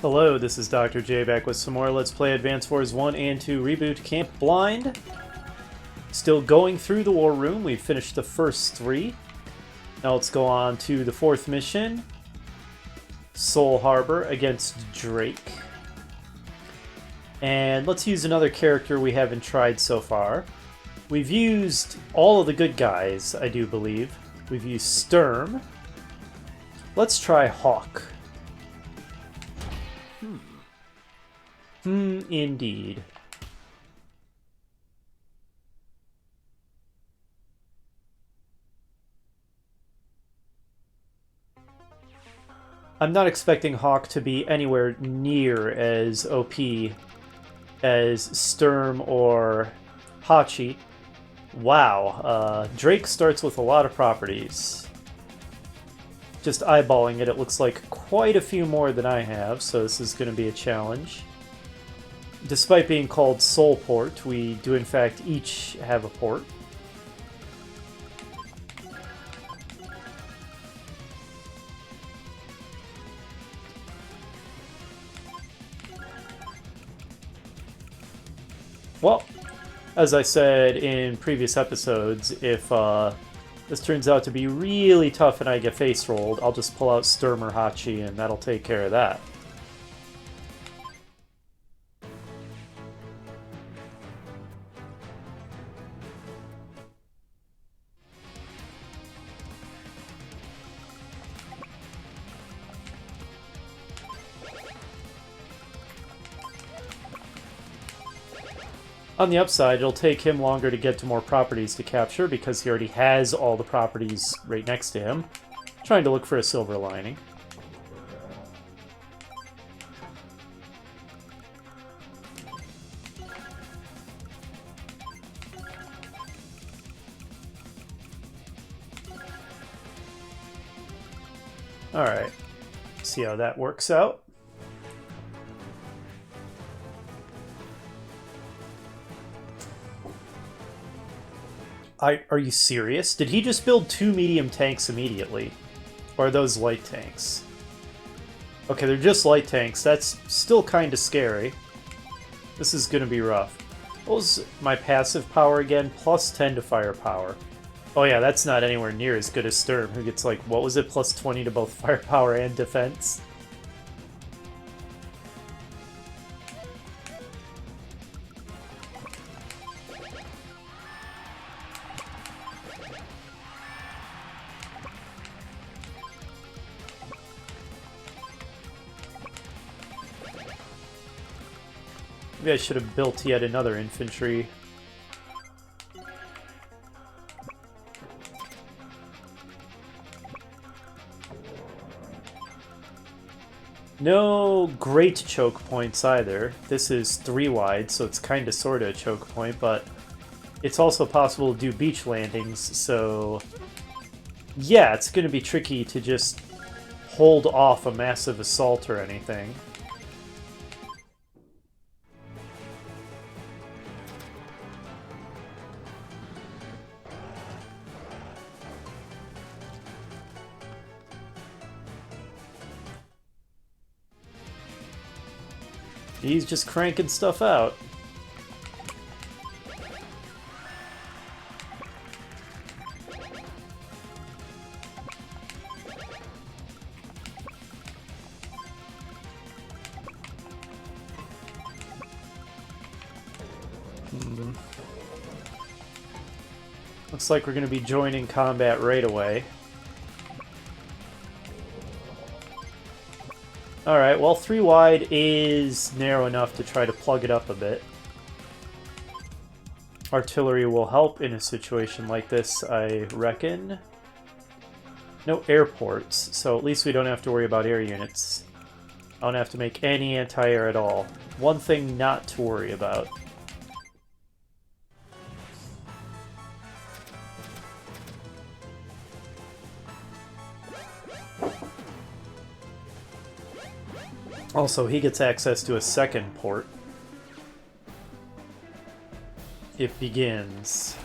Hello, this is Dr. J back with some more Let's Play Advance Wars 1 and 2 Reboot Camp Blind. Still going through the war room. We've finished the first three. Now let's go on to the fourth mission. Soul Harbor against Drake. And let's use another character we haven't tried so far. We've used all of the good guys, I do believe. We've used Sturm. Let's try Hawk. Indeed. I'm not expecting Hawk to be anywhere near as OP as Sturm or Hachi. Wow, Drake starts with a lot of properties. Just eyeballing it, it looks like quite a few more than I have, so this is going to be a challenge. Despite being called Soul Port, we do in fact each have a port. Well, as I said in previous episodes, if this turns out to be really tough and I get face rolled, I'll just pull out Sturm or Hachi and that'll take care of that. On the upside, it'll take him longer to get to more properties to capture because he already has all the properties right next to him. Trying to look for a silver lining. Alright, see how that works out. Are you serious? Did he just build 2 medium tanks immediately? Or are those light tanks? Okay, they're just light tanks. That's still kind of scary. This is going to be rough. What was my passive power again? Plus 10 to firepower. Oh yeah, that's not anywhere near as good as Sturm, who gets like, what was it? Plus 20 to both firepower and defense? Maybe I should have built yet another infantry. No great choke points either. This is 3 wide, so it's kinda sorta a choke point, but it's also possible to do beach landings, so yeah, it's gonna be tricky to just hold off a massive assault or anything. He's just cranking stuff out. Looks like we're going to be joining combat right away. Alright, well 3 wide is narrow enough to try to plug it up a bit. Artillery will help in a situation like this, I reckon. No airports, so at least we don't have to worry about air units. I don't have to make any anti-air at all. One thing not to worry about. Also, he gets access to a second port. It begins.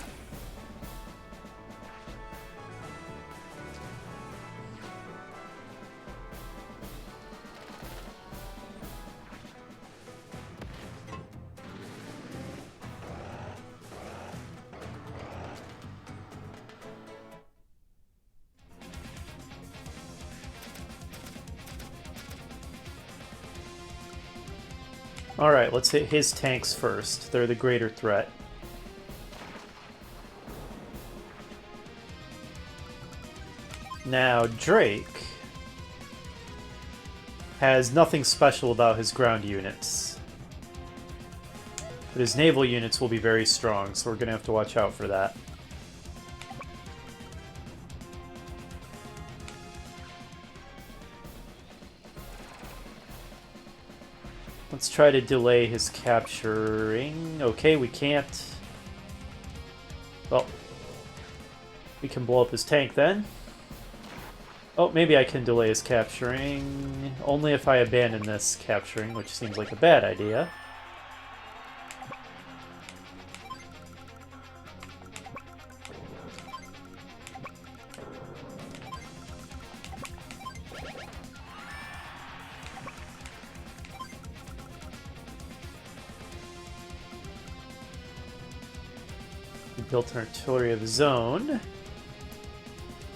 Alright, let's hit his tanks first. They're the greater threat. Now, Drake has nothing special about his ground units. But his naval units will be very strong, so we're going to have to watch out for that. Let's try to delay his capturing. Okay, we can't. Well, we can blow up his tank then. Oh, maybe I can delay his capturing. Only if I abandon this capturing, which seems like a bad idea. We built an artillery of his own.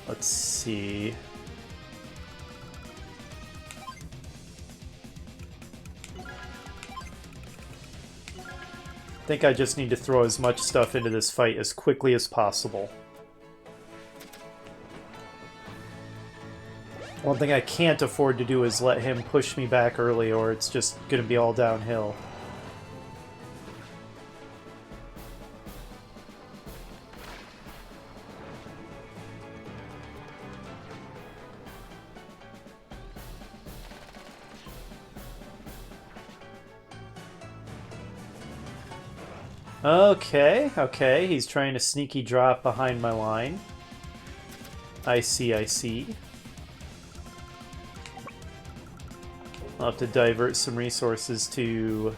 Let's see. I think I just need to throw as much stuff into this fight as quickly as possible. One thing I can't afford to do is let him push me back early, or it's just going to be all downhill. Okay, he's trying to sneaky drop behind my line. I see. I'll have to divert some resources to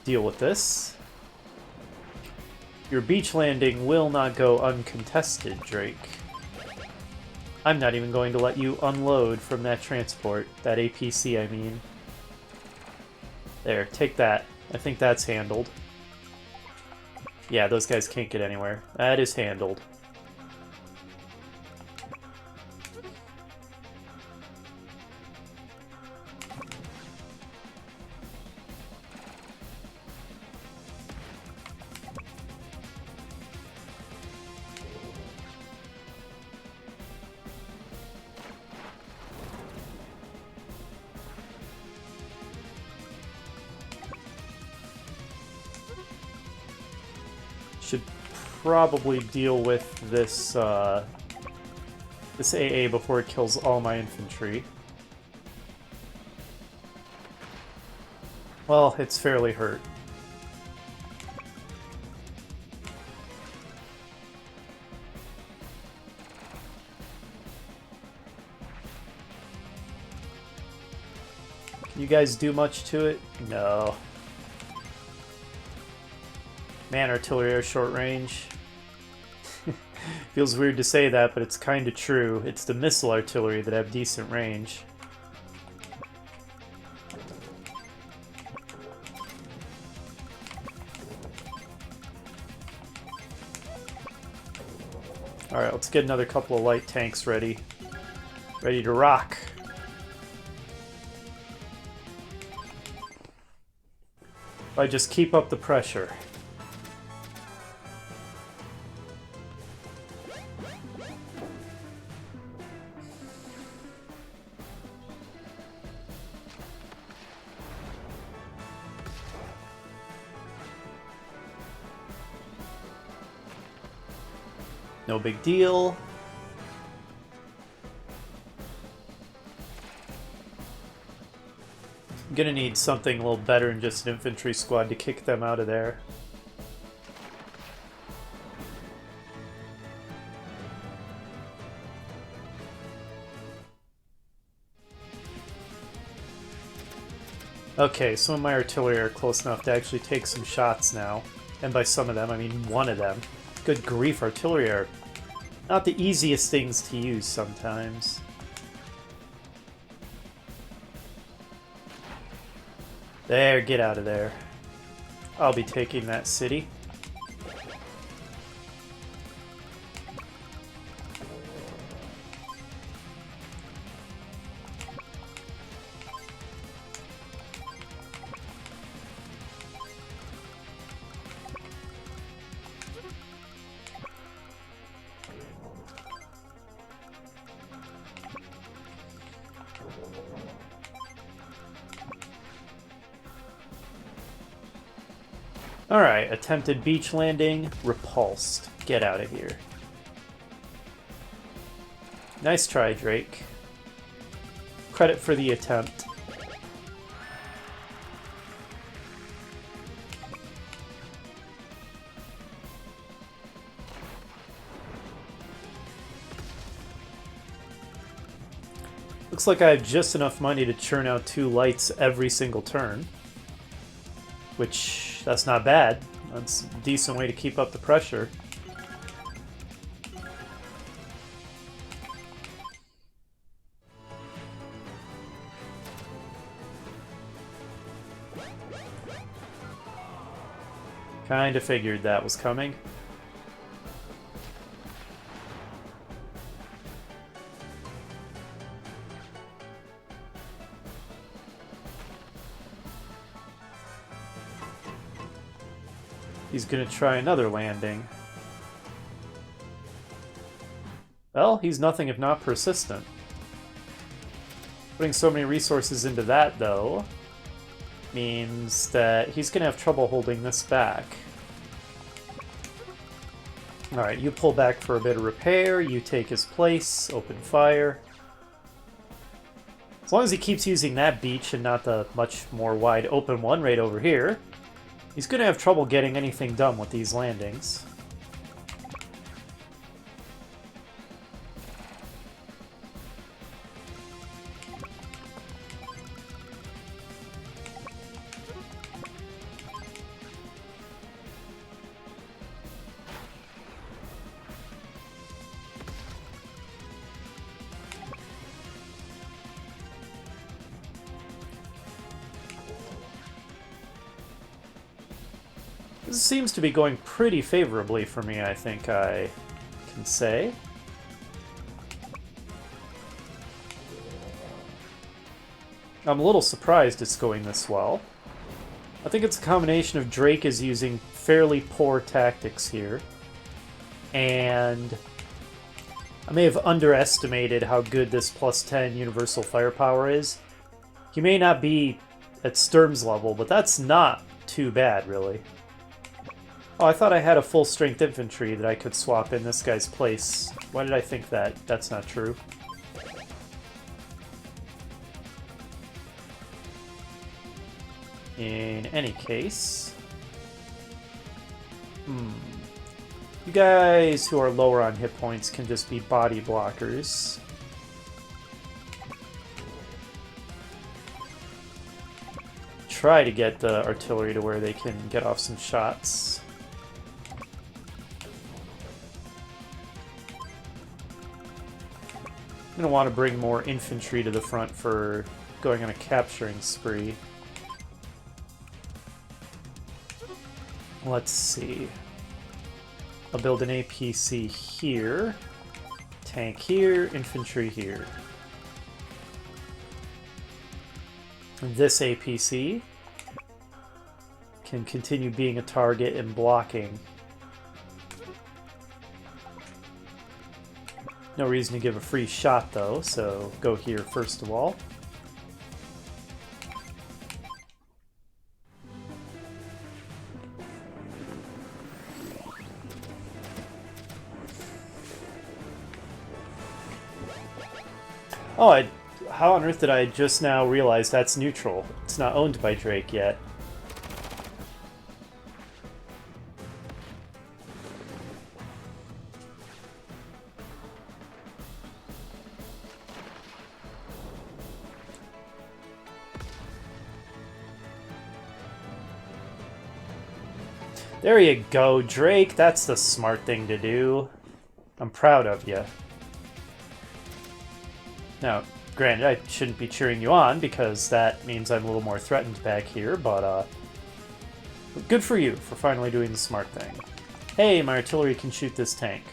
deal with this. Your beach landing will not go uncontested, Drake. I'm not even going to let you unload from that transport. That APC, I mean. There, take that. I think that's handled. Yeah, those guys can't get anywhere. That is handled. Should probably deal with this this AA before it kills all my infantry. Well, it's fairly hurt. Can you guys do much to it? No. Man, artillery are short range. Feels weird to say that, but it's kind of true. It's the missile artillery that have decent range. Alright, let's get another couple of light tanks ready. Ready to rock. If I just keep up the pressure. No big deal. I'm gonna need something a little better than just an infantry squad to kick them out of there. Okay, some of my artillery are close enough to actually take some shots now. And by some of them, I mean one of them. Good grief, artillery are not the easiest things to use sometimes. There, get out of there. I'll be taking that city. Alright, attempted beach landing, repulsed. Get out of here. Nice try, Drake. Credit for the attempt. Looks like I have just enough money to churn out 2 lights every single turn. Which, that's not bad. That's a decent way to keep up the pressure. Kinda figured that was coming. He's gonna try another landing. Well, he's nothing if not persistent. Putting so many resources into that, though, means that he's gonna have trouble holding this back. Alright, you pull back for a bit of repair, you take his place, open fire. As long as he keeps using that beach and not the much more wide open one right over here, he's going to have trouble getting anything done with these landings. This seems to be going pretty favorably for me, I think I can say. I'm a little surprised it's going this well. I think it's a combination of Drake is using fairly poor tactics here, and I may have underestimated how good this +10 universal firepower is. He may not be at Sturm's level, but that's not too bad, really. Oh, I thought I had a full-strength infantry that I could swap in this guy's place. Why did I think that? That's not true. In any case... You guys who are lower on hit points can just be body blockers. Try to get the artillery to where they can get off some shots. I'm going to want to bring more infantry to the front for going on a capturing spree. Let's see. I'll build an APC here, tank here, infantry here. And this APC can continue being a target and blocking. No reason to give a free shot, though, so go here first of all. Oh, how on earth did I just now realize that's neutral? It's not owned by Drake yet. There you go, Drake. That's the smart thing to do. I'm proud of you. Now, granted, I shouldn't be cheering you on because that means I'm a little more threatened back here, but good for you for finally doing the smart thing. Hey, my artillery can shoot this tank.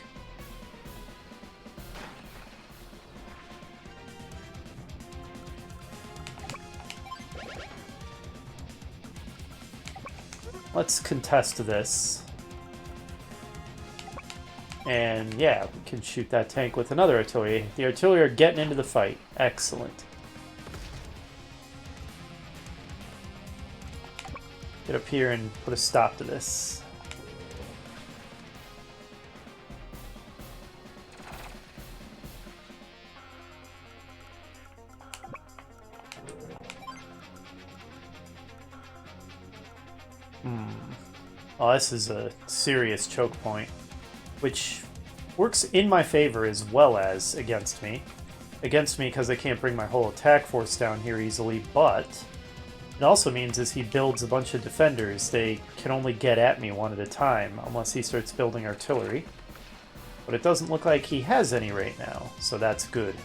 Let's contest this. And yeah, we can shoot that tank with another artillery. The artillery are getting into the fight. Excellent. Get up here and put a stop to this. Oh, this is a serious choke point, which works in my favor as well as against me. Against me because I can't bring my whole attack force down here easily, but it also means as he builds a bunch of defenders, they can only get at me one at a time, unless he starts building artillery. But it doesn't look like he has any right now, so that's good.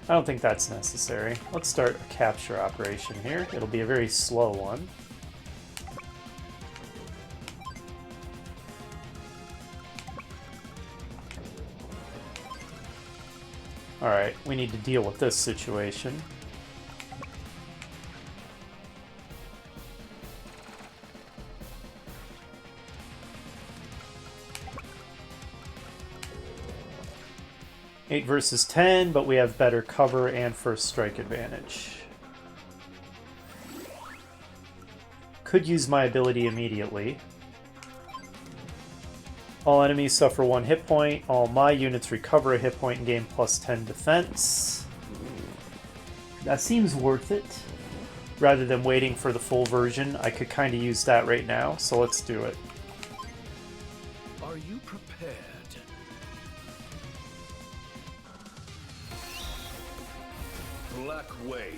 I don't think that's necessary. Let's start a capture operation here. It'll be a very slow one. Alright, we need to deal with this situation. Eight versus 10, but we have better cover and first strike advantage. Could use my ability immediately. All enemies suffer 1 hit point. All my units recover a hit point and gain plus 10 defense. That seems worth it. Rather than waiting for the full version, I could kind of use that right now, so let's do it. Are you prepared? Black Wave.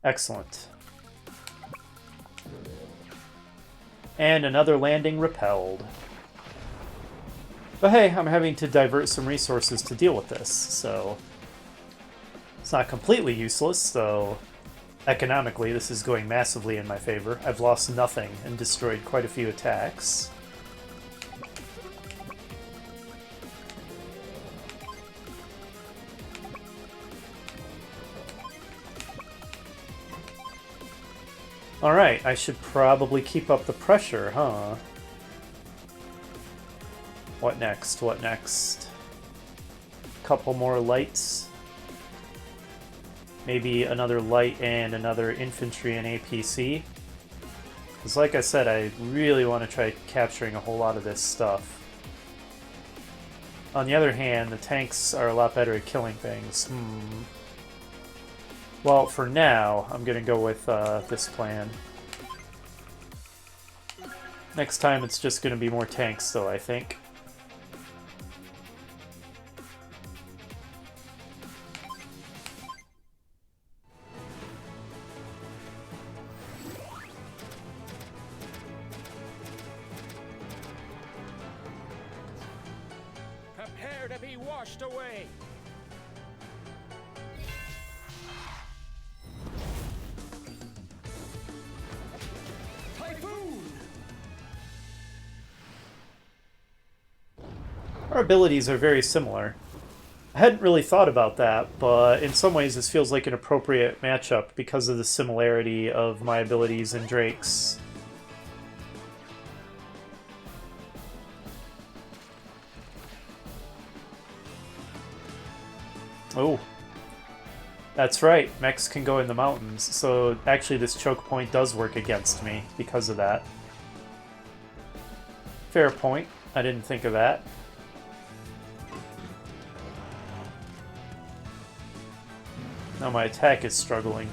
Excellent. And another landing repelled. But hey, I'm having to divert some resources to deal with this, so it's not completely useless, though economically this is going massively in my favor. I've lost nothing and destroyed quite a few attacks. Alright, I should probably keep up the pressure, huh? What next? What next? Couple more lights. Maybe another light and another infantry and APC. Because like I said, I really want to try capturing a whole lot of this stuff. On the other hand, the tanks are a lot better at killing things. Well, for now, I'm going to go with this plan. Next time, it's just going to be more tanks, though, I think. Prepare to be washed away. Our abilities are very similar. I hadn't really thought about that, but in some ways this feels like an appropriate matchup because of the similarity of my abilities and Drake's. Oh. That's right, mechs can go in the mountains, so actually this choke point does work against me because of that. Fair point, I didn't think of that. Now my attack is struggling.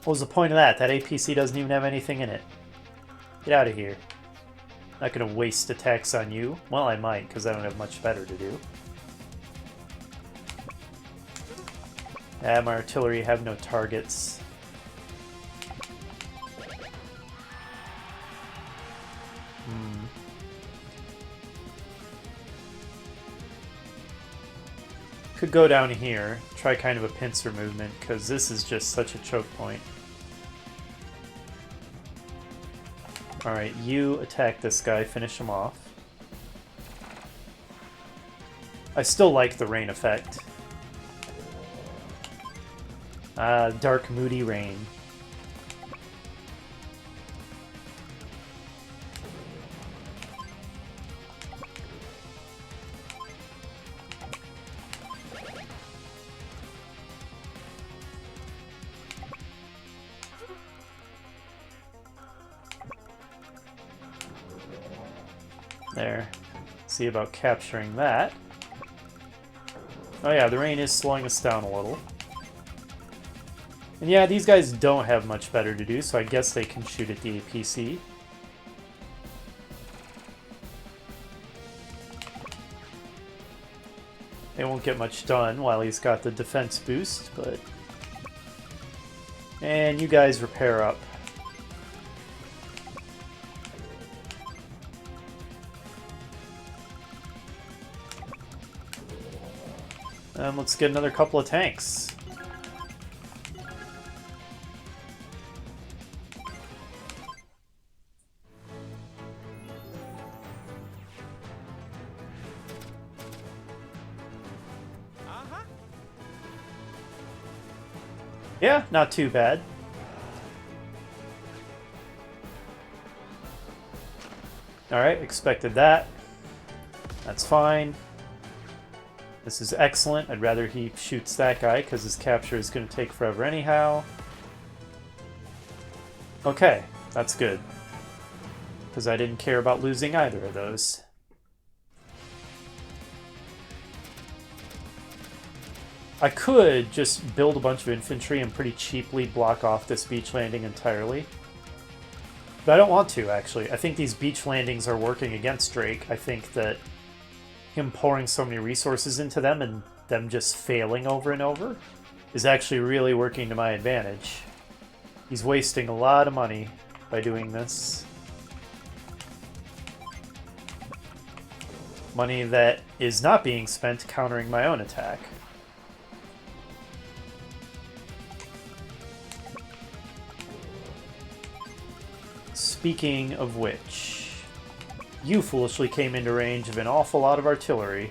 What was the point of that? That APC doesn't even have anything in it. Get out of here. Not gonna waste attacks on you. Well, I might, because I don't have much better to do. My artillery have no targets. Could go down here, try kind of a pincer movement, because this is just such a choke point. Alright, you attack this guy, finish him off. I still like the rain effect. Dark Moody Rain. There. See about capturing that. Oh yeah, the rain is slowing us down a little. And yeah, these guys don't have much better to do, so I guess they can shoot at the APC. They won't get much done while he's got the defense boost, but... And you guys repair up. And let's get another couple of tanks. Yeah, not too bad. Alright, expected that. That's fine. This is excellent. I'd rather he shoots that guy, because his capture is going to take forever anyhow. Okay, that's good. Because I didn't care about losing either of those. I could just build a bunch of infantry and pretty cheaply block off this beach landing entirely. But I don't want to, actually. I think these beach landings are working against Drake. I think that him pouring so many resources into them and them just failing over and over is actually really working to my advantage. He's wasting a lot of money by doing this. Money that is not being spent countering my own attack. Speaking of which, you foolishly came into range of an awful lot of artillery.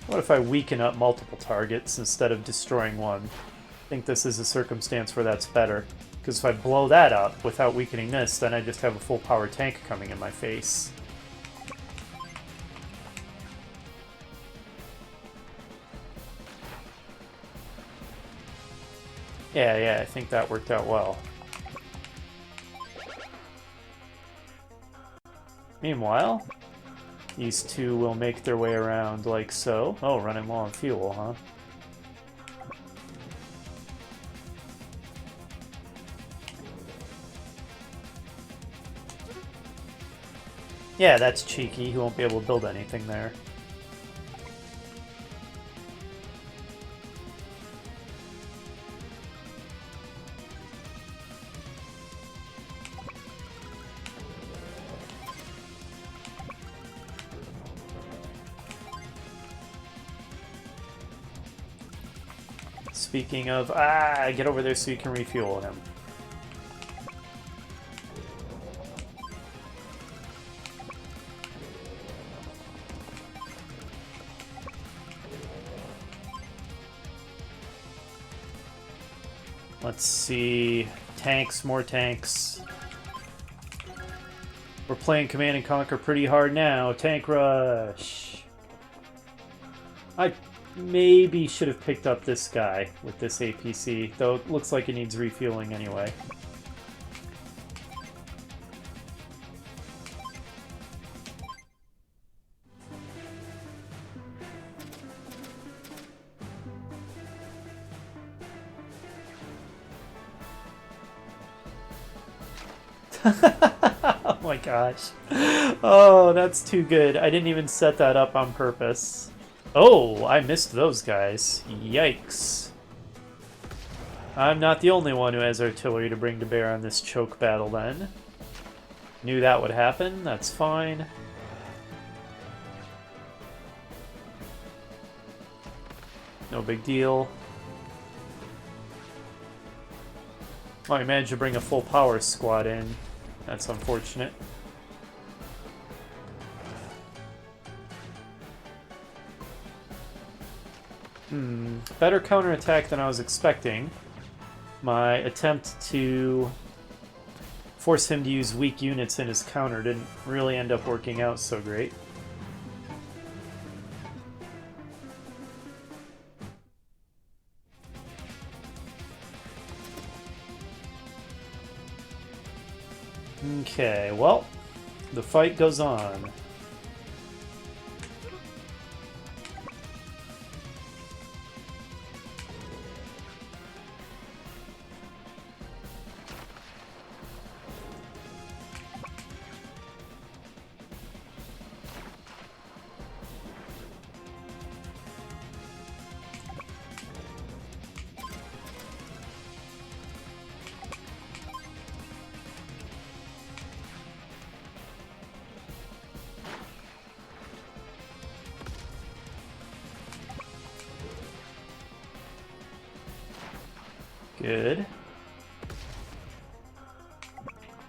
What if I weaken up multiple targets instead of destroying one? I think this is a circumstance where that's better. Because if I blow that up without weakening this, then I just have a full power tank coming in my face. Yeah, I think that worked out well. Meanwhile, these two will make their way around like so. Oh, running low on fuel, huh? Yeah, that's cheeky. He won't be able to build anything there. Speaking of, get over there so you can refuel him. Let's see. Tanks, more tanks. We're playing Command and Conquer pretty hard now. Tank rush. I maybe should have picked up this guy with this APC, though it looks like it needs refueling anyway. Oh my gosh. Oh, that's too good. I didn't even set that up on purpose. Oh, I missed those guys. Yikes. I'm not the only one who has artillery to bring to bear on this choke battle then. Knew that would happen. That's fine. No big deal. Oh, I managed to bring a full power squad in. That's unfortunate. Better counterattack than I was expecting. My attempt to force him to use weak units in his counter didn't really end up working out so great. Okay, well, the fight goes on. Good.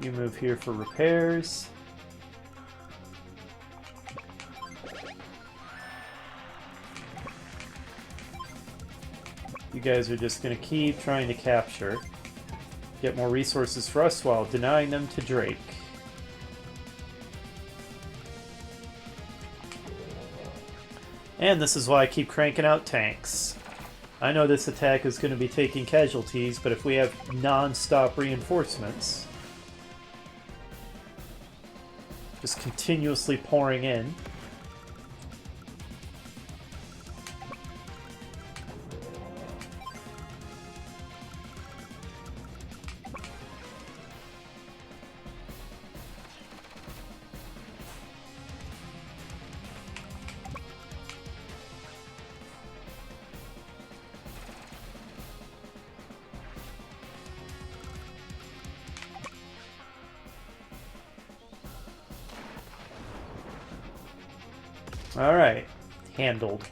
You move here for repairs. You guys are just going to keep trying to capture. Get more resources for us while denying them to Drake. And this is why I keep cranking out tanks. I know this attack is going to be taking casualties, but if we have non-stop reinforcements, just continuously pouring in, alright, handled.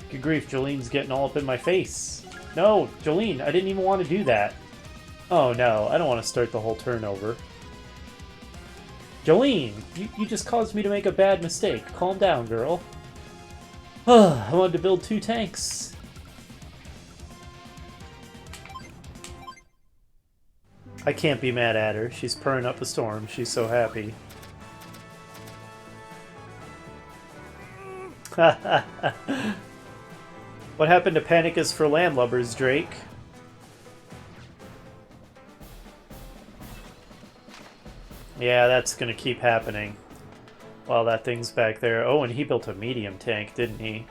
Good grief, Jolene's getting all up in my face. No, Jolene, I didn't even want to do that. Oh no, I don't want to start the whole turn over. Jolene, you just caused me to make a bad mistake. Calm down, girl. I wanted to build 2 tanks. I can't be mad at her. She's purring up a storm. She's so happy. What happened to Panic is for Landlubbers, Drake? Yeah, that's gonna keep happening while that thing's back there. Oh, and he built a medium tank, didn't he?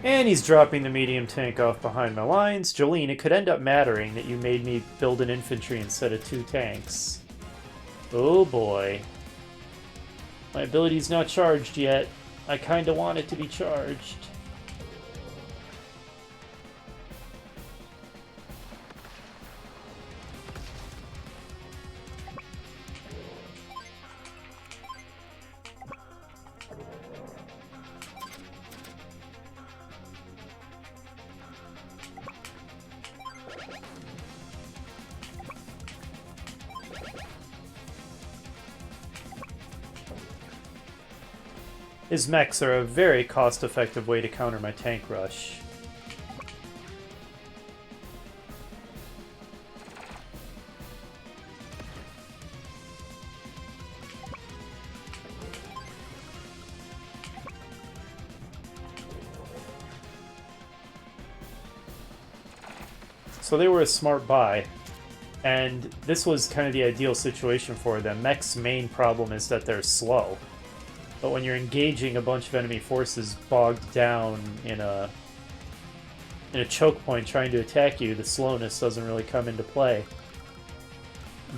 And he's dropping the medium tank off behind my lines. Jolene, it could end up mattering that you made me build an infantry instead of 2 tanks. Oh boy. My ability's not charged yet. I kinda want it to be charged. His mechs are a very cost-effective way to counter my tank rush. So they were a smart buy, and this was kind of the ideal situation for them. Mech's main problem is that they're slow. But when you're engaging a bunch of enemy forces bogged down in a choke point trying to attack you, the slowness doesn't really come into play.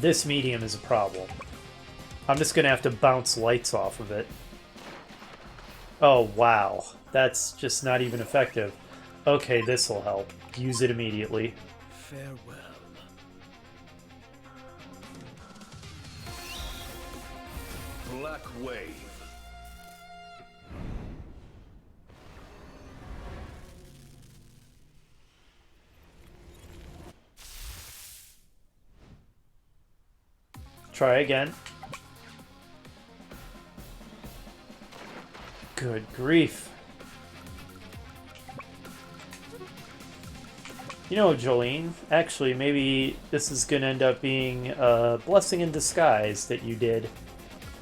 This medium is a problem. I'm just going to have to bounce lights off of it. Oh, wow. That's just not even effective. Okay, this'll help. Use it immediately. Farewell. Black Wave. Try again. Good grief. You know, Jolene, actually, maybe this is going to end up being a blessing in disguise that you did.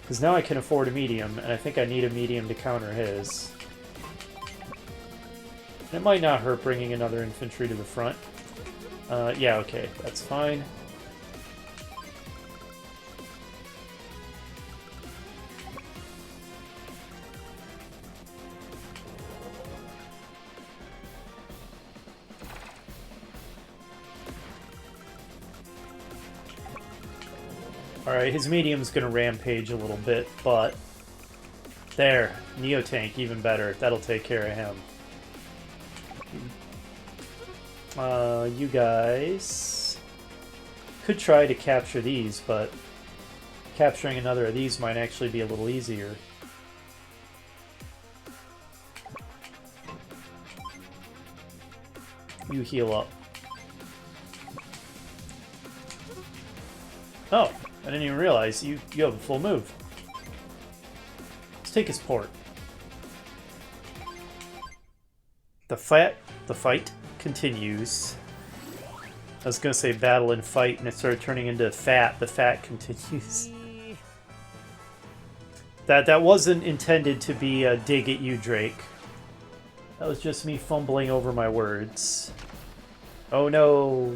Because now I can afford a medium, and I think I need a medium to counter his. It might not hurt bringing another infantry to the front. Yeah, okay, that's fine. Alright, his medium's gonna rampage a little bit, but... There, Neo-Tank, even better. That'll take care of him. You guys... could try to capture these, but... capturing another of these might actually be a little easier. You heal up. Oh, I didn't even realize you have a full move. Let's take his port. The fight continues. I was gonna say battle and fight, and it started turning into fat. The fat continues. That wasn't intended to be a dig at you, Drake. That was just me fumbling over my words. Oh no.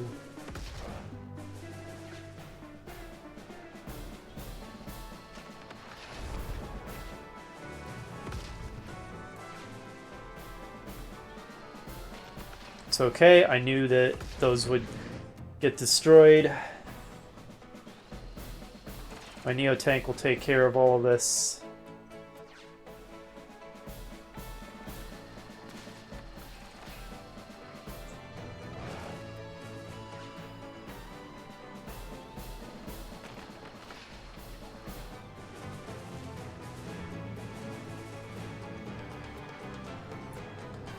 It's okay, I knew that those would get destroyed. My Neo-Tank will take care of all of this.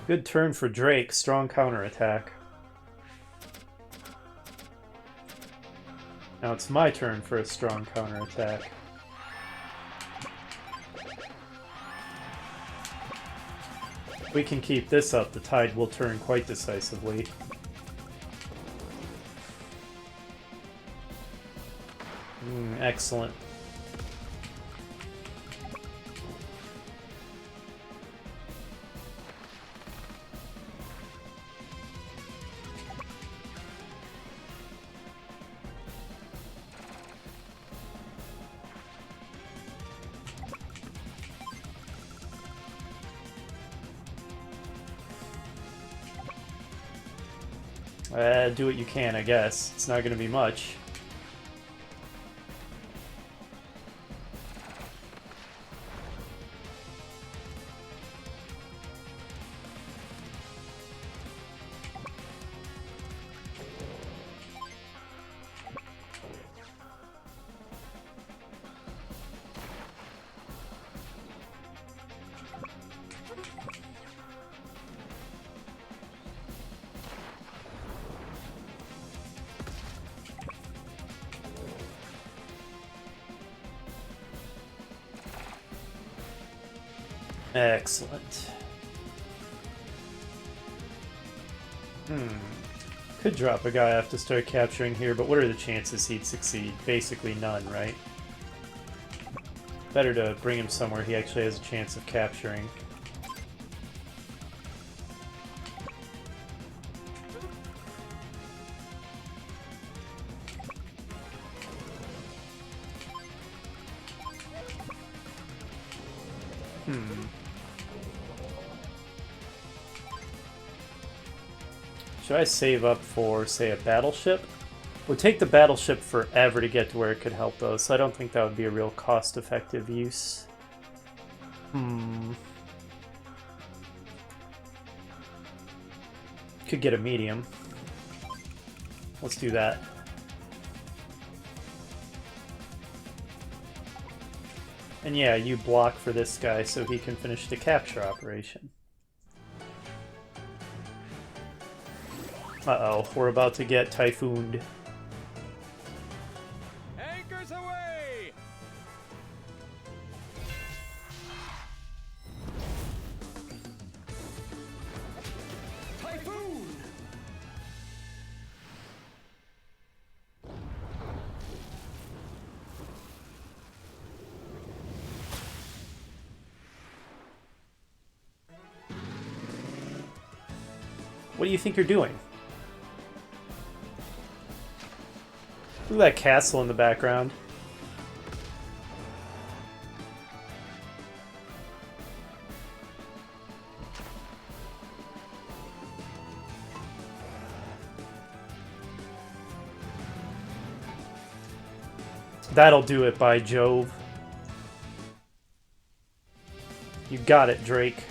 Good turn for Drake. Strong counterattack. Now it's my turn for a strong counterattack. If we can keep this up, the tide will turn quite decisively. Excellent. Do what you can, I guess. It's not going to be much. Excellent. Could drop a guy off to start capturing here, but what are the chances he'd succeed? Basically none, right? Better to bring him somewhere he actually has a chance of capturing. Should I save up for, say, a battleship? It would take the battleship forever to get to where it could help, though, so I don't think that would be a real cost-effective use. Could get a medium. Let's do that. And yeah, you block for this guy so he can finish the capture operation. Uh-oh, we're about to get typhooned. Anchors away! Typhoon! What do you think you're doing? Look at that castle in the background. That'll do it, by Jove. You got it, Drake.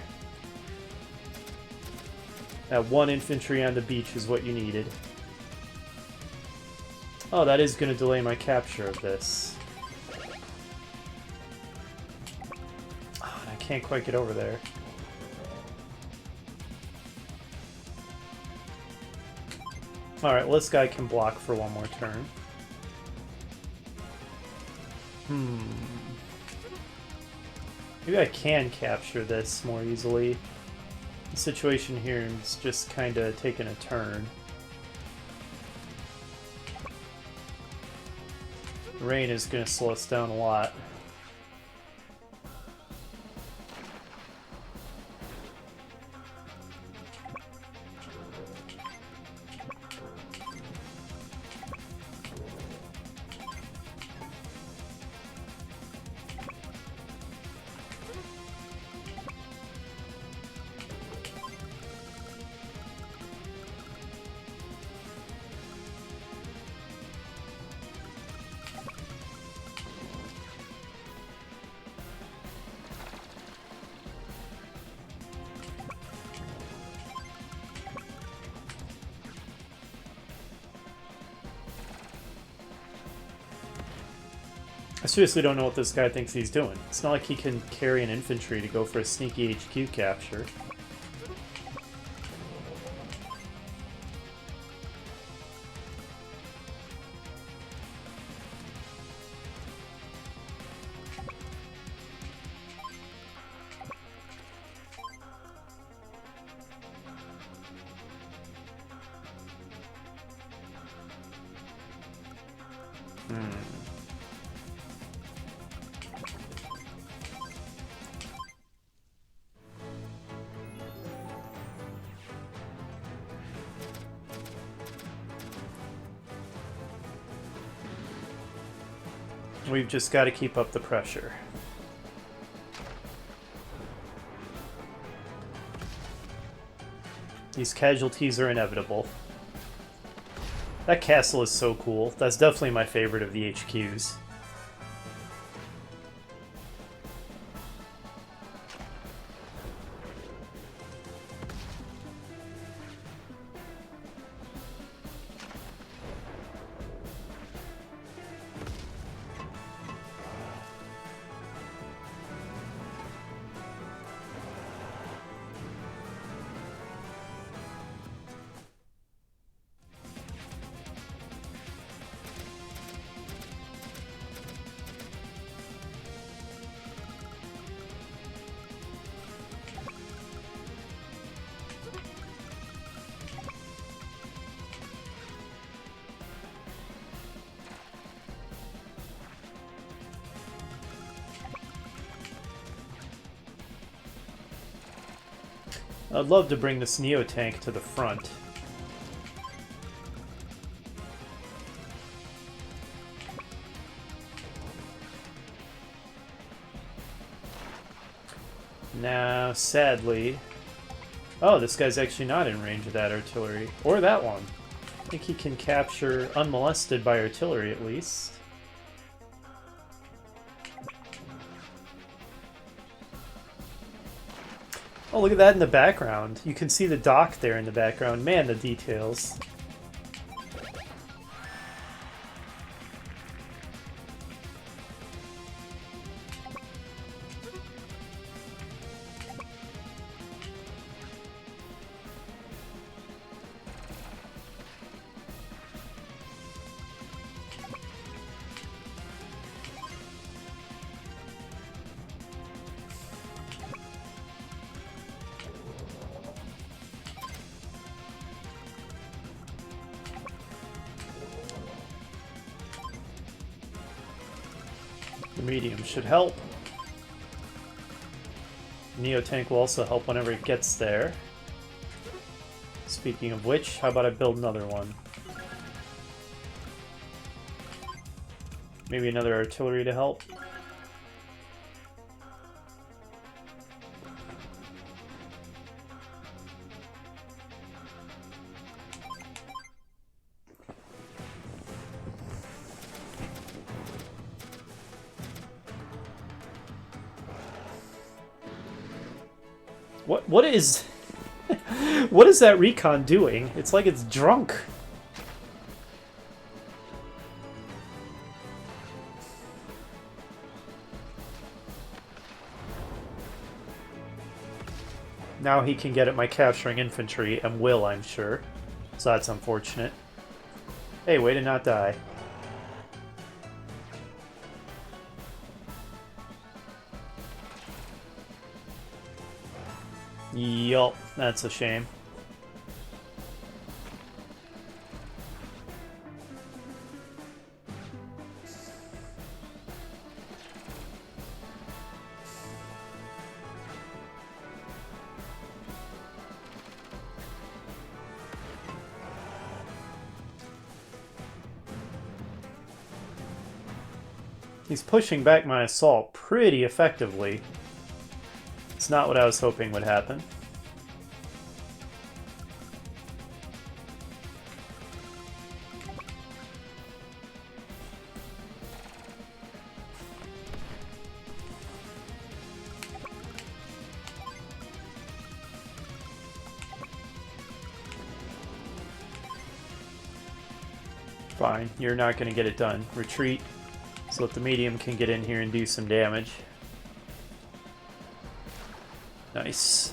That one infantry on the beach is what you needed. Oh, that is going to delay my capture of this. Oh, I can't quite get over there. Alright, well, this guy can block for one more turn. Maybe I can capture this more easily. The situation here is just kind of taking a turn. Rain is going to slow us down a lot. I seriously don't know what this guy thinks he's doing. It's not like he can carry an infantry to go for a sneaky HQ capture. We've just got to keep up the pressure. These casualties are inevitable. That castle is so cool. That's definitely my favorite of the HQs. I'd love to bring this Neo tank to the front. Now, sadly... Oh, this guy's actually not in range of that artillery. Or that one. I think he can capture unmolested by artillery, at least. Oh, look at that in the background. You can see the dock there in the background. Man, the details. The medium should help. Neo Tank will also help whenever it gets there. Speaking of which, how about I build another one? Maybe another artillery to help? What is... what is that recon doing? It's like it's drunk. Now he can get at my capturing infantry, and will, I'm sure. So that's unfortunate. Hey, way to not die. Yup, that's a shame. He's pushing back my assault pretty effectively. It's not what I was hoping would happen. Fine, you're not going to get it done. Retreat so that the medium can get in here and do some damage. Nice.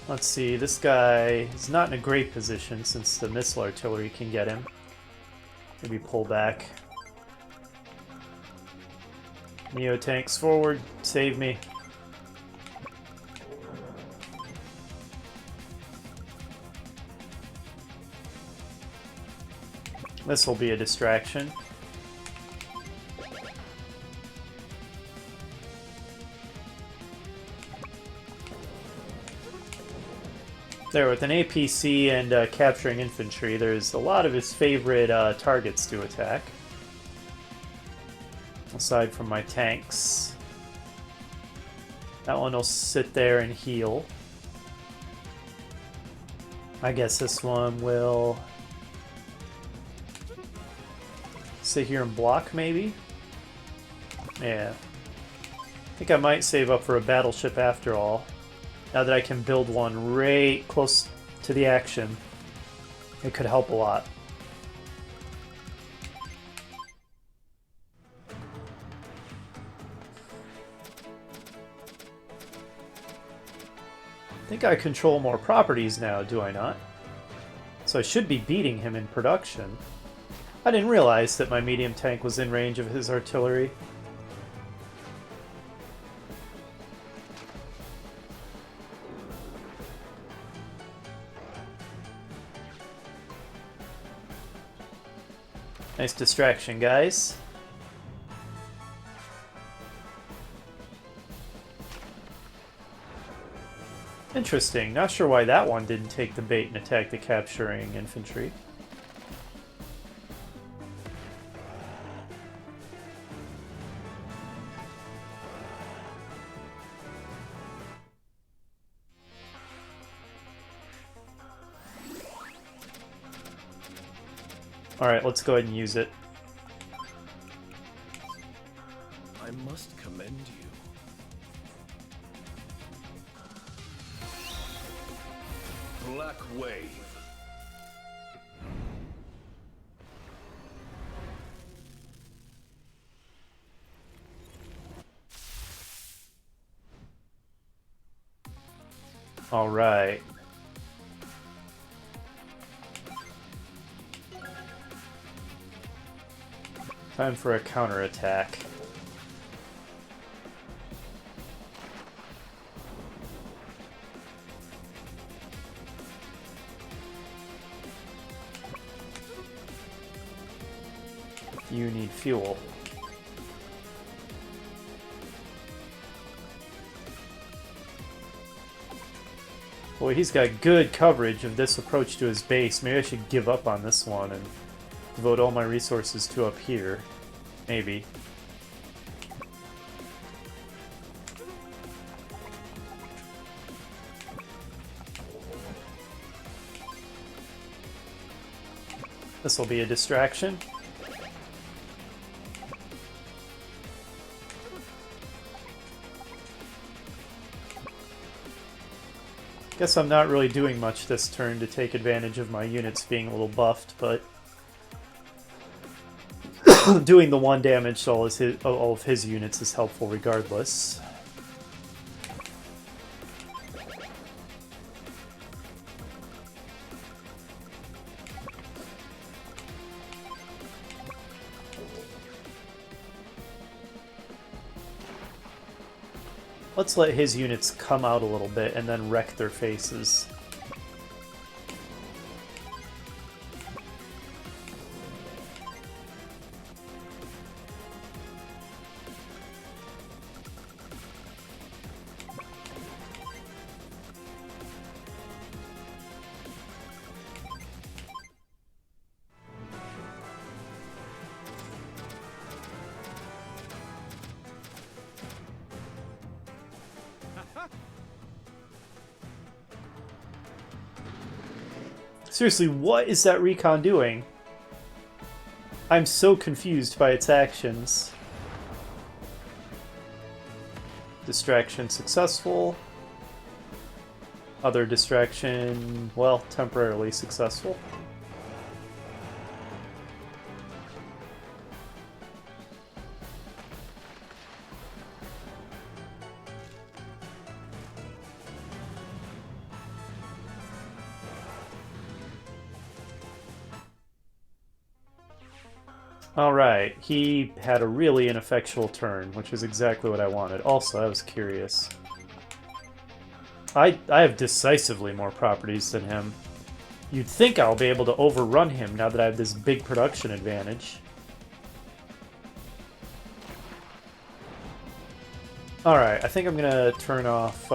Let's see, this guy is not in a great position since the missile artillery can get him. Maybe pull back. Neo tanks forward, save me. This will be a distraction. There, with an APC and capturing infantry, there's a lot of his favorite targets to attack. Aside from my tanks. That one will sit there and heal. I guess this one will sit here and block, maybe? Yeah. I think I might save up for a battleship after all. Now that I can build one right close to the action, it could help a lot. I think I control more properties now, do I not? So I should be beating him in production. I didn't realize that my medium tank was in range of his artillery. Nice distraction, guys. Interesting. Not sure why that one didn't take the bait and attack the capturing infantry. Alright, let's go ahead and use it. I must commend you. Black Wave. Alright. Time for a counterattack. You need fuel. Boy, he's got good coverage of this approach to his base. Maybe I should give up on this one and devote all my resources to up here. Maybe. This will be a distraction. Guess I'm not really doing much this turn to take advantage of my units being a little buffed, but doing the 1 damage to all of his units is helpful regardless. Let's let his units come out a little bit and then wreck their faces. Seriously, what is that recon doing? I'm so confused by its actions. Distraction successful. Other distraction, well, temporarily successful. Alright, he had a really ineffectual turn, which is exactly what I wanted. Also, I was curious. I have decisively more properties than him. You'd think I'll be able to overrun him now that I have this big production advantage. Alright, I think I'm gonna turn off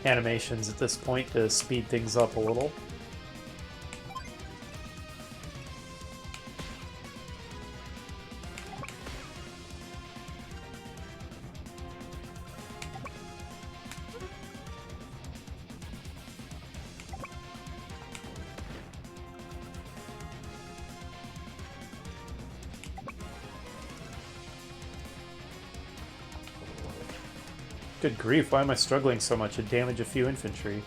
animations at this point to speed things up a little. Good grief, why am I struggling so much? It damaged a few infantry.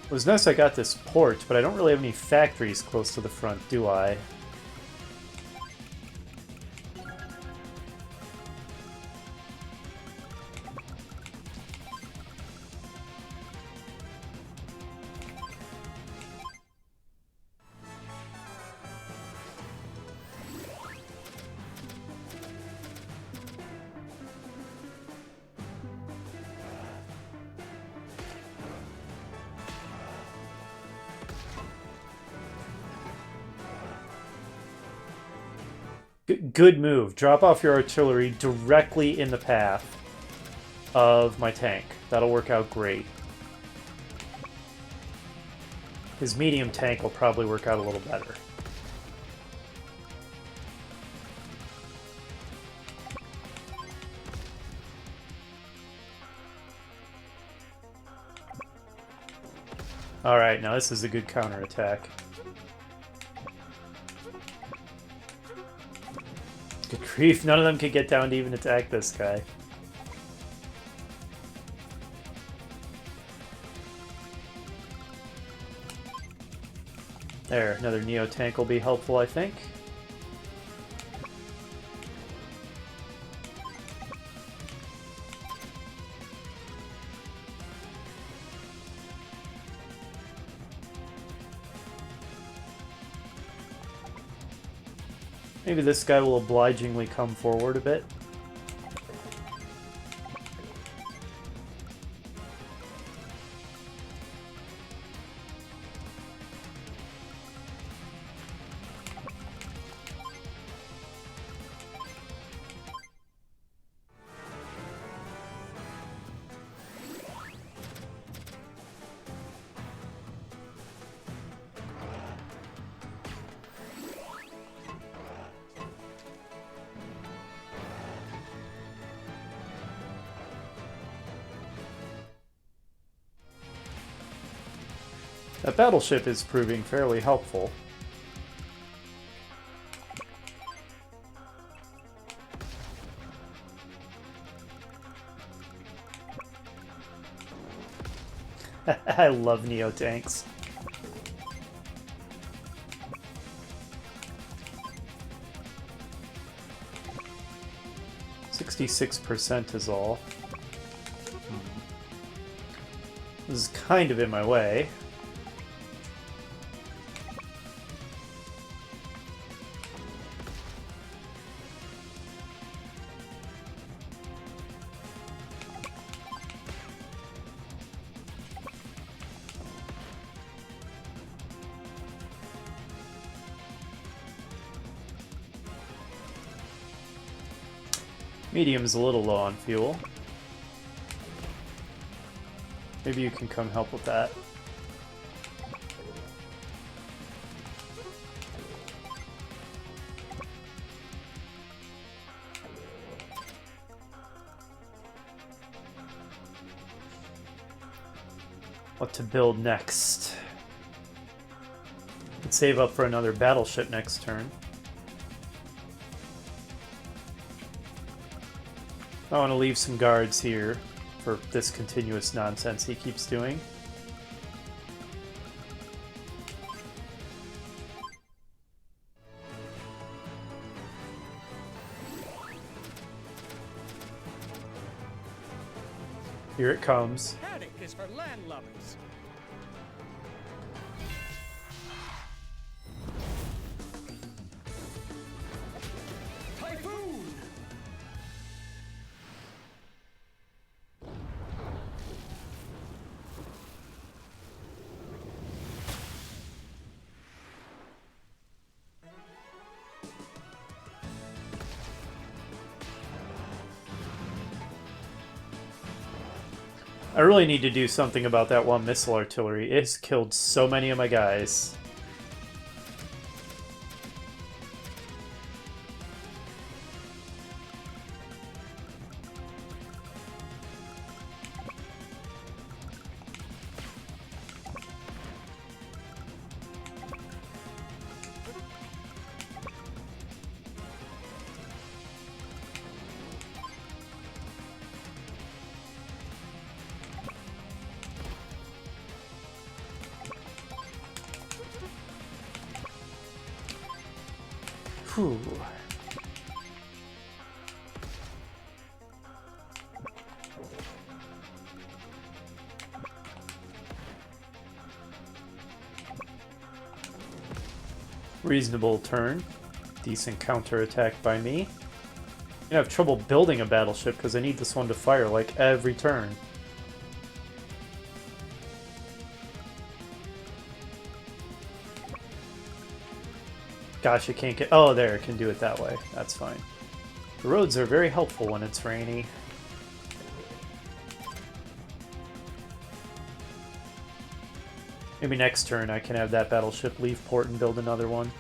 It was nice I got this port, but I don't really have any factories close to the front, do I? Good move. Drop off your artillery directly in the path of my tank. That'll work out great. His medium tank will probably work out a little better. Alright, now this is a good counterattack. Good grief, none of them can get down to even attack this guy. There, another Neo tank will be helpful, I think. Maybe this guy will obligingly come forward a bit. That battleship is proving fairly helpful. I love Neo tanks. %66 is all. This is kind of in my way. Medium's a little low on fuel. Maybe you can come help with that. What to build next? Could save up for another battleship next turn. I want to leave some guards here for this continuous nonsense he keeps doing. Here it comes. Paddock is for landlubbers. Typhoon! I really need to do something about that one missile artillery. It's killed so many of my guys. Whew. Reasonable turn. Decent counterattack by me. I have trouble building a battleship because I need this one to fire like every turn. Gosh, it can't get... Oh, there, it can do it that way. That's fine. The roads are very helpful when it's rainy. Maybe next turn I can have that battleship leave port and build another one.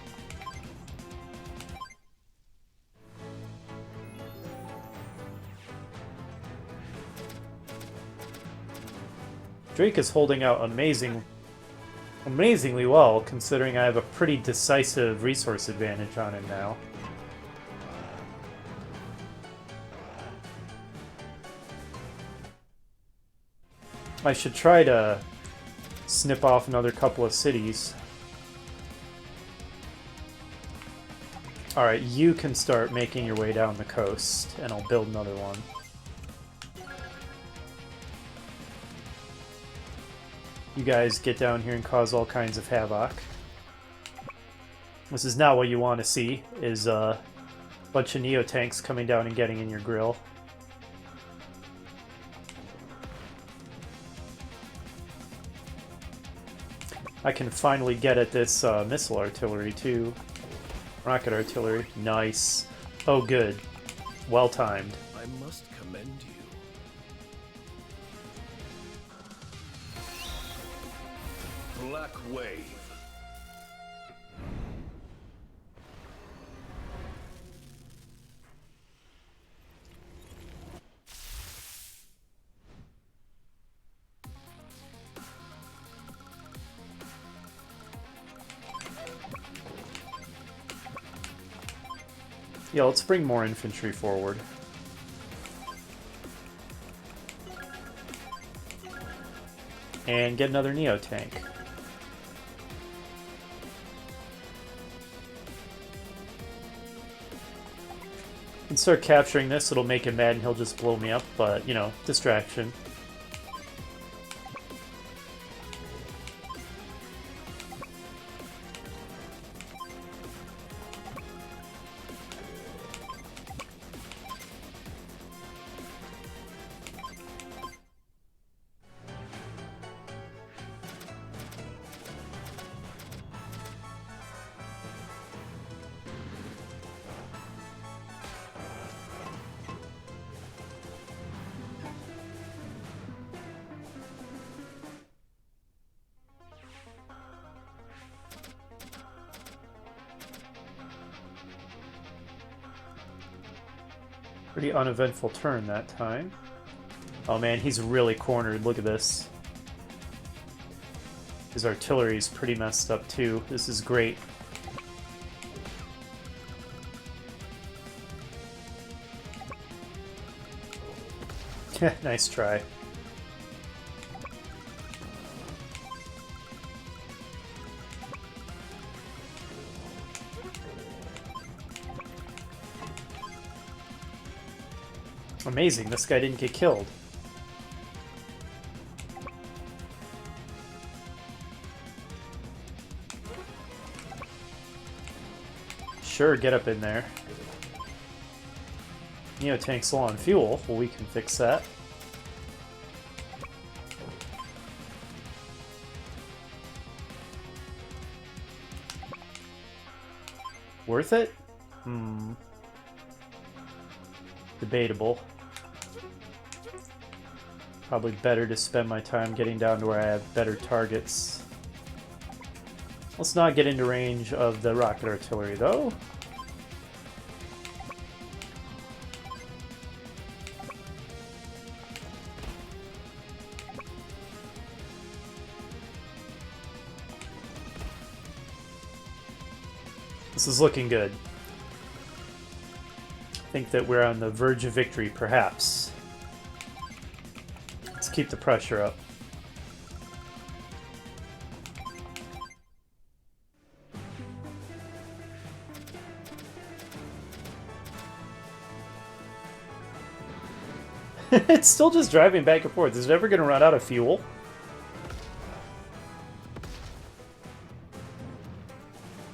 Drake is holding out amazingly well, considering I have a pretty decisive resource advantage on him now. I should try to snip off another couple of cities. Alright, you can start making your way down the coast, and I'll build another one. You guys get down here and cause all kinds of havoc. This is not what you want to see, is a bunch of Neo-tanks coming down and getting in your grill. I can finally get at this missile artillery too. Rocket artillery. Nice. Oh good. Well timed. I must commend you. Black Wave. Yeah, let's bring more infantry forward. And get another Neo-tank. And start capturing this, it'll make him mad and he'll just blow me up, but, you know, distraction. Pretty uneventful turn that time. Oh man, he's really cornered. Look at this. His artillery is pretty messed up too. This is great. Nice try. Amazing, this guy didn't get killed. Sure, get up in there. Neo-tank's low on fuel. Well, we can fix that. Worth it? Debatable. Probably better to spend my time getting down to where I have better targets. Let's not get into range of the rocket artillery, though. This is looking good. I think that we're on the verge of victory, perhaps. Let's keep the pressure up. It's still just driving back and forth. Is it ever going to run out of fuel?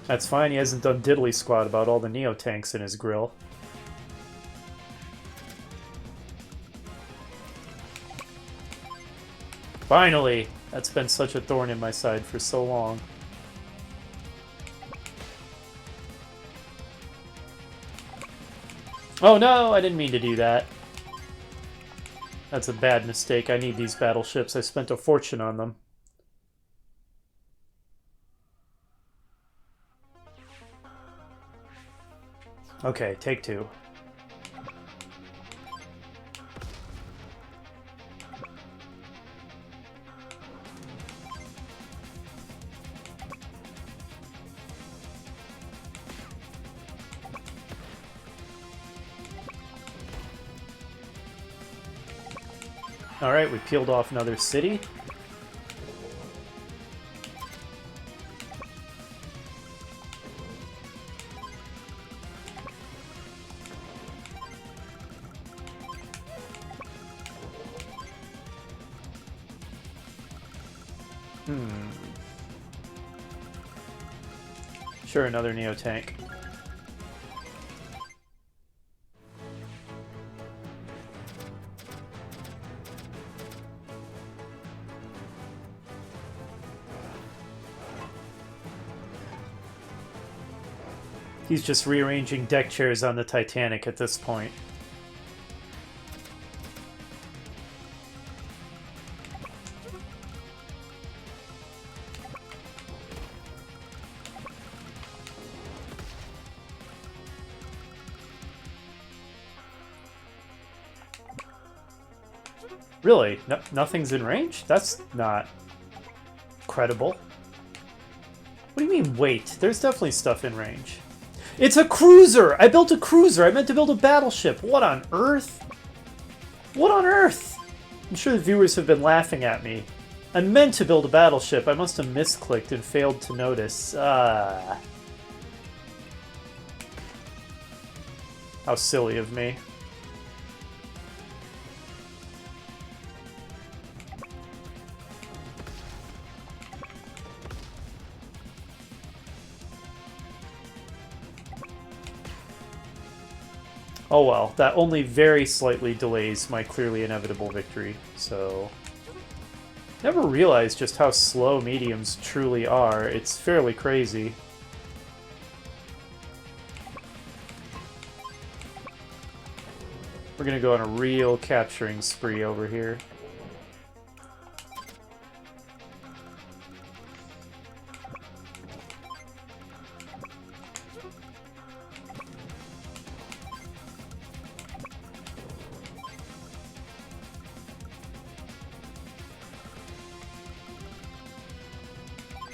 That's fine, he hasn't done diddly squat about all the Neo-tanks in his grill. Finally! That's been such a thorn in my side for so long. Oh no, I didn't mean to do that. That's a bad mistake. I need these battleships. I spent a fortune on them. Okay, take two. Alright, we peeled off another city. Sure, another Neo-tank. He's just rearranging deck chairs on the Titanic at this point. Really? No, nothing's in range? That's not credible. What do you mean, wait? There's definitely stuff in range. It's a cruiser! I built a cruiser! I meant to build a battleship! What on earth? What on earth? I'm sure the viewers have been laughing at me. I meant to build a battleship. I must have misclicked and failed to notice. How silly of me. Oh well, that only very slightly delays my clearly inevitable victory, so... Never realized just how slow mediums truly are. It's fairly crazy. We're gonna go on a real capturing spree over here.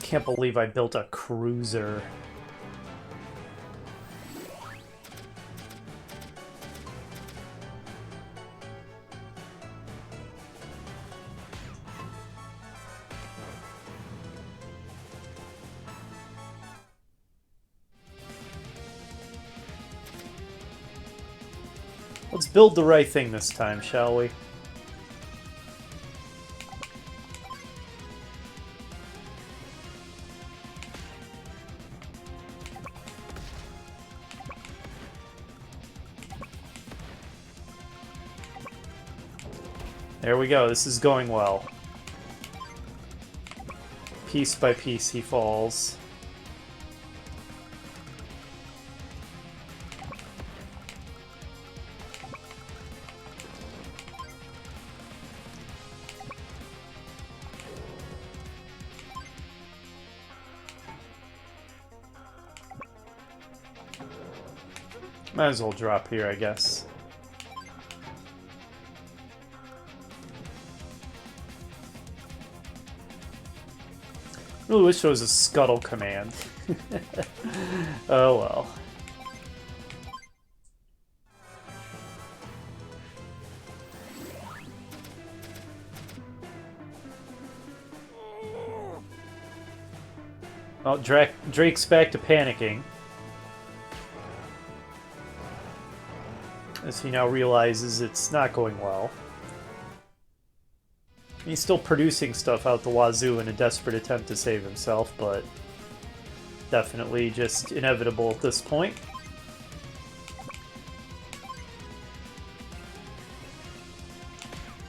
Can't believe I built a cruiser. Let's build the right thing this time, shall we? There we go, this is going well. Piece by piece he falls. Might as well drop here, I guess. Really wish there was a scuttle command. Oh well. Oh, Drake's back to panicking. As he now realizes it's not going well. He's still producing stuff out the wazoo in a desperate attempt to save himself, but definitely just inevitable at this point.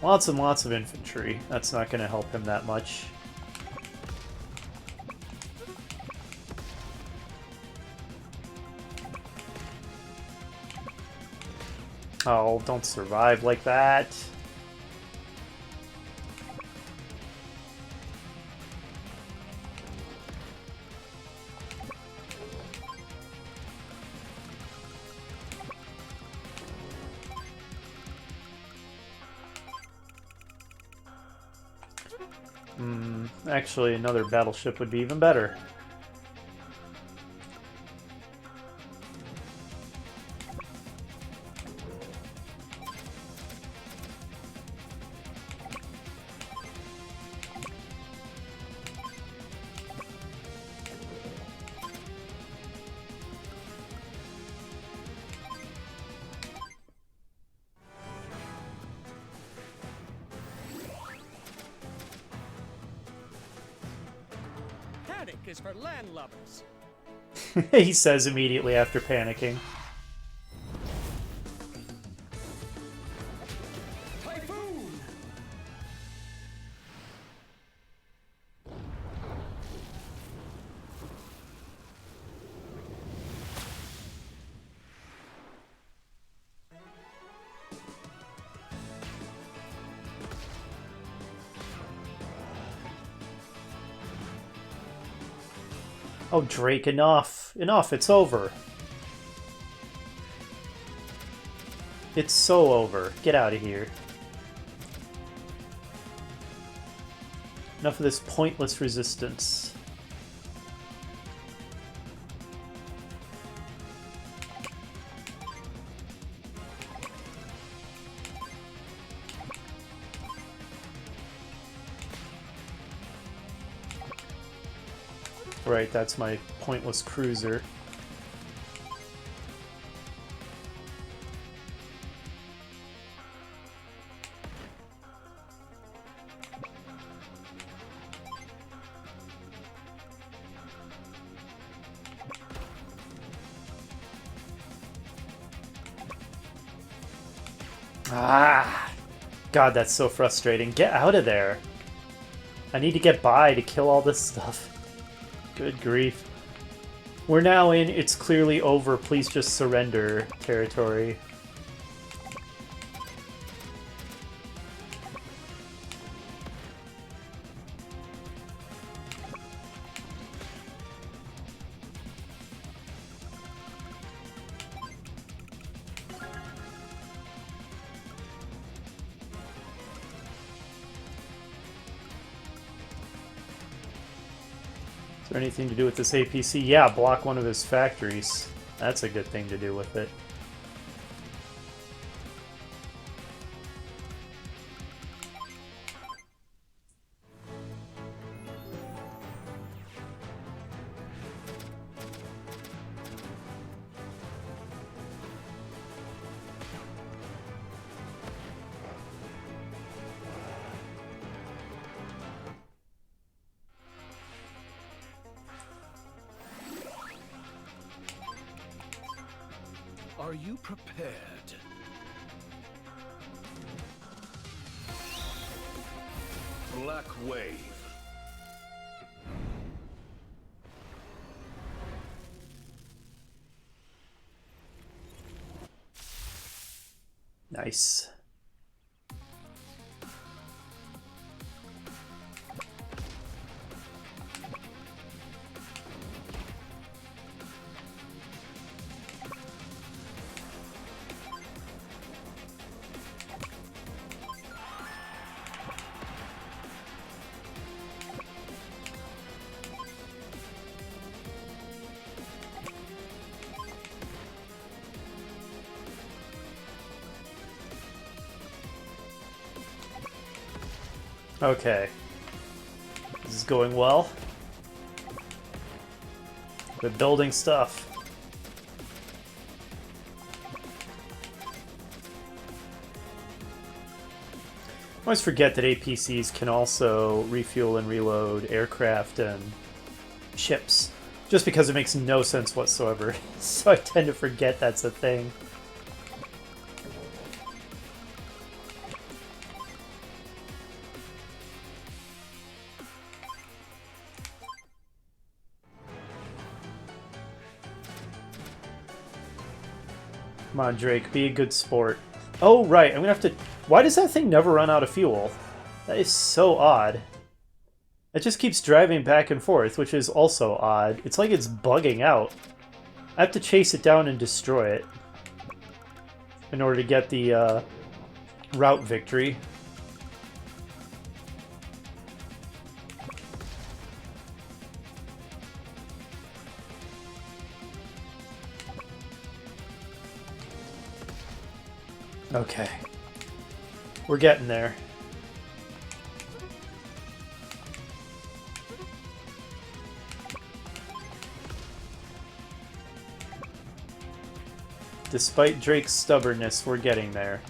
Lots and lots of infantry. That's not going to help him that much. Oh, don't survive like that. Actually, another battleship would be even better. Panic is for land lubbers. He says immediately after panicking. Typhoon! Oh, Drake, enough. Enough, it's over. It's so over. Get out of here. Enough of this pointless resistance. Right, that's my pointless cruiser. Ah! God, that's so frustrating. Get out of there! I need to get by to kill all this stuff. Good grief. We're now in it's clearly over, please just surrender territory. Is there anything to do with this APC? Yeah, block one of his factories. That's a good thing to do with it. Are you prepared? Black Wave. Nice. Okay. This is going well. We're building stuff. I always forget that APCs can also refuel and reload aircraft and ships, just because it makes no sense whatsoever. So I tend to forget that's a thing. Come on, Drake, be a good sport. Oh, right. I'm gonna have to... Why does that thing never run out of fuel? That is so odd. It just keeps driving back and forth, which is also odd. It's like it's bugging out. I have to chase it down and destroy it in order to get the route victory. Okay. We're getting there. Despite Drake's stubbornness, we're getting there.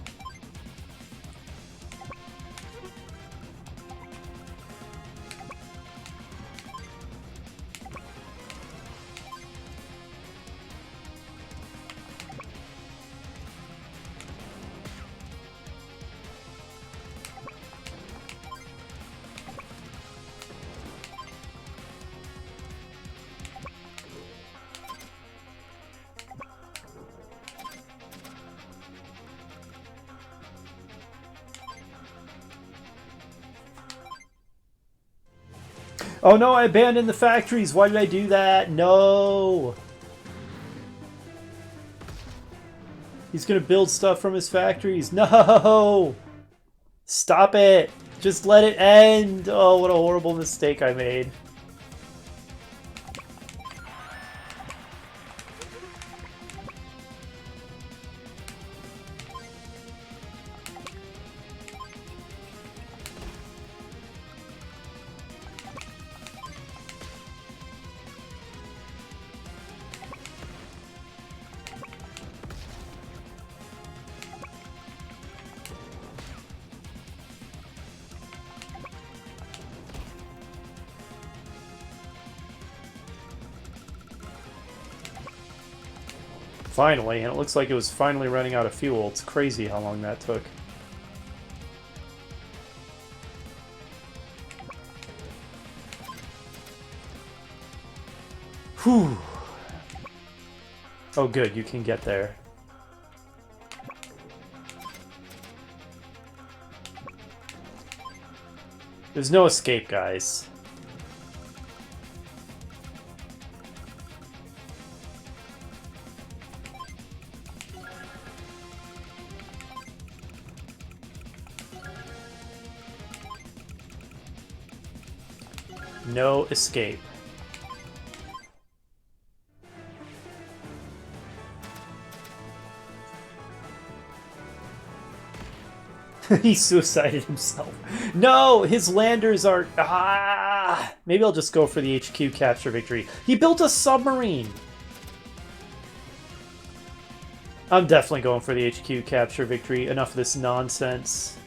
Oh no, I abandoned the factories! Why did I do that? No! He's gonna build stuff from his factories. No! Stop it! Just let it end! Oh, what a horrible mistake I made. Finally, and it looks like it was finally running out of fuel. It's crazy how long that took. Whew. Oh good, you can get there. There's no escape, guys. No escape. He suicided himself. No! His landers are... Ah! Maybe I'll just go for the HQ capture victory. He built a submarine! I'm definitely going for the HQ capture victory. Enough of this nonsense.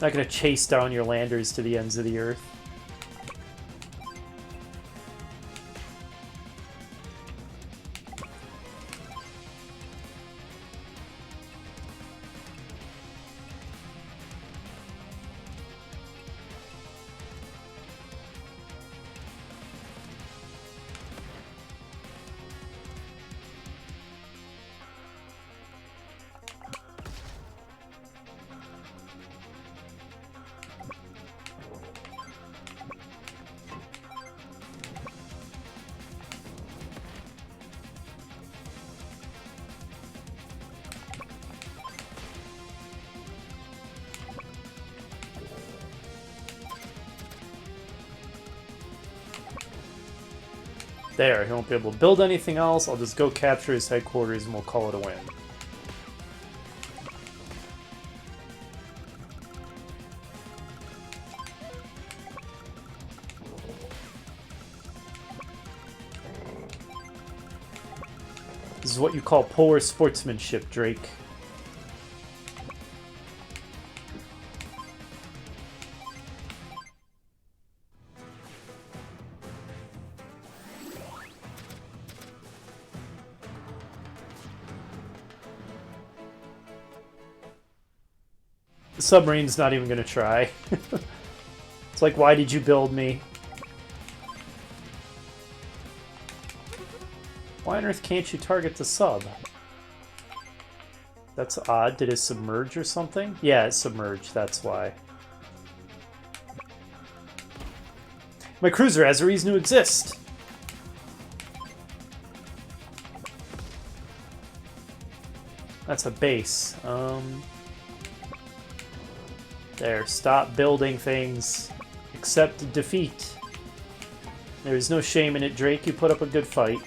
Not gonna chase down your landers to the ends of the earth. There, he won't be able to build anything else. I'll just go capture his headquarters and we'll call it a win. This is what you call poor sportsmanship, Drake. The submarine's not even going to try. It's like, why did you build me? Why on earth can't you target the sub? That's odd. Did it submerge or something? Yeah, it submerged. That's why. My cruiser has a reason to exist. That's a base. There. Stop building things. Accept defeat. There's no shame in it, Drake. You put up a good fight.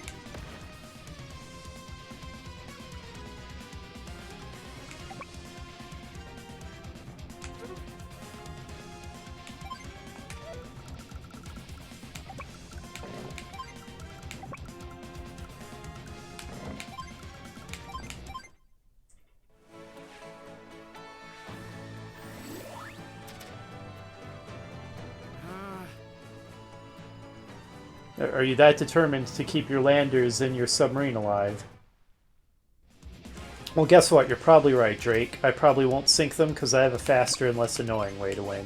Are you that determined to keep your landers and your submarine alive? Well, guess what? You're probably right, Drake. I probably won't sink them because I have a faster and less annoying way to win.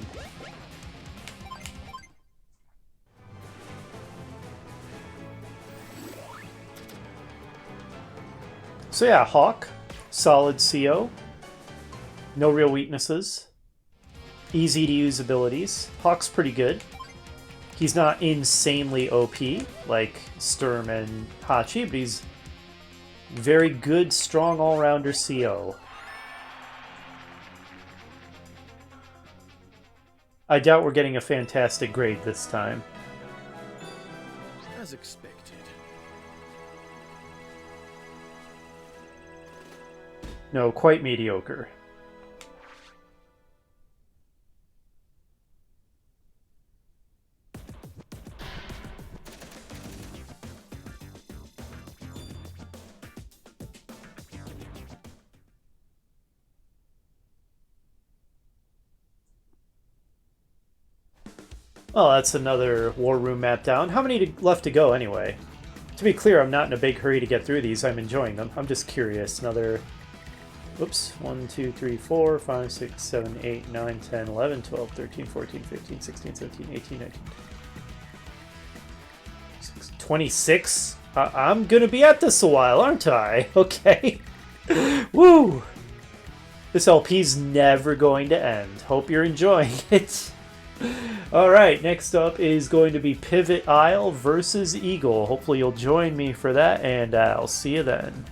So yeah, Hawk. Solid CO. No real weaknesses. Easy to use abilities. Hawk's pretty good. He's not insanely OP like Sturm and Hachi, but he's very good, strong all-rounder CO. I doubt we're getting a fantastic grade this time. As expected. No, quite mediocre. Well, that's another war room map down. How many left to go, anyway? To be clear, I'm not in a big hurry to get through these. I'm enjoying them. I'm just curious. Another... Oops. 1, 2, 3, 4, 5, 6, 7, 8, 9, 10, 11, 12, 13, 14, 15, 16, 17, 18, 19... 26? I'm gonna be at this a while, aren't I? Okay. Woo! This LP's never going to end. Hope you're enjoying it. Alright, next up is going to be Pivot Isle versus Eagle. Hopefully you'll join me for that, and I'll see you then.